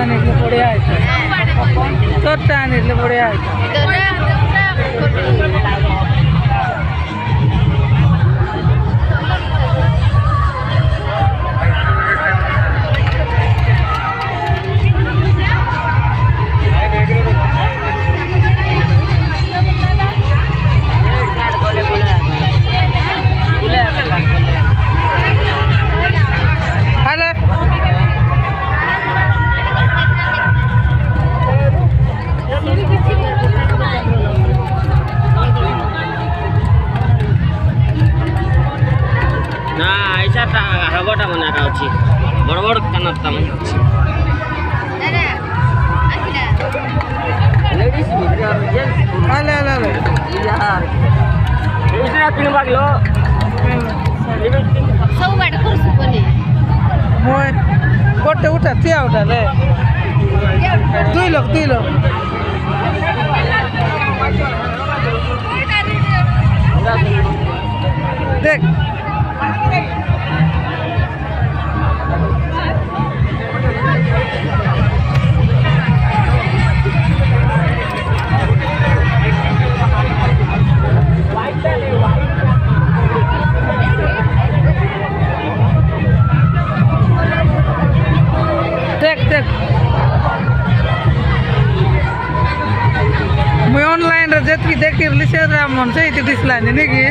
ଆଣିଲେ ବଢ଼ିଆ ହେଇଥାଏ ତୋରଟା ଆଣିଲେ ବଢ଼ିଆ হাগটা মনে রাখা উচিত বড় বড় কানারটা মনে হচ্ছে ଗୋଟେ ଉଠା ଠିଆ ଉଠାଲେ 2 ଲୋକ দেখ मुई ऑनलाइन रे जेतकी देखिरली से मन से इति दिसलानी नेकी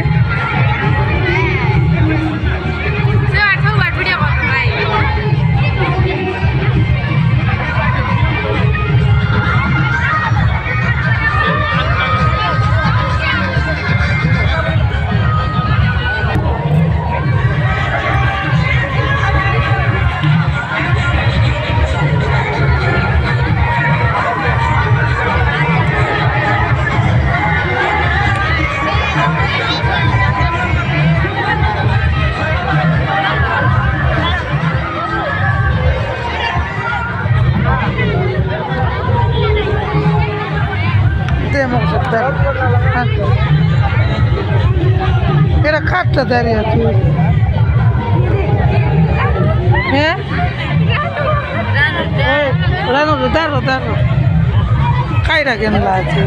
এরা খাটটা দাঁড়িয়ে আছে হ্যাঁ দাঁড়ো খাইরা কেন আছে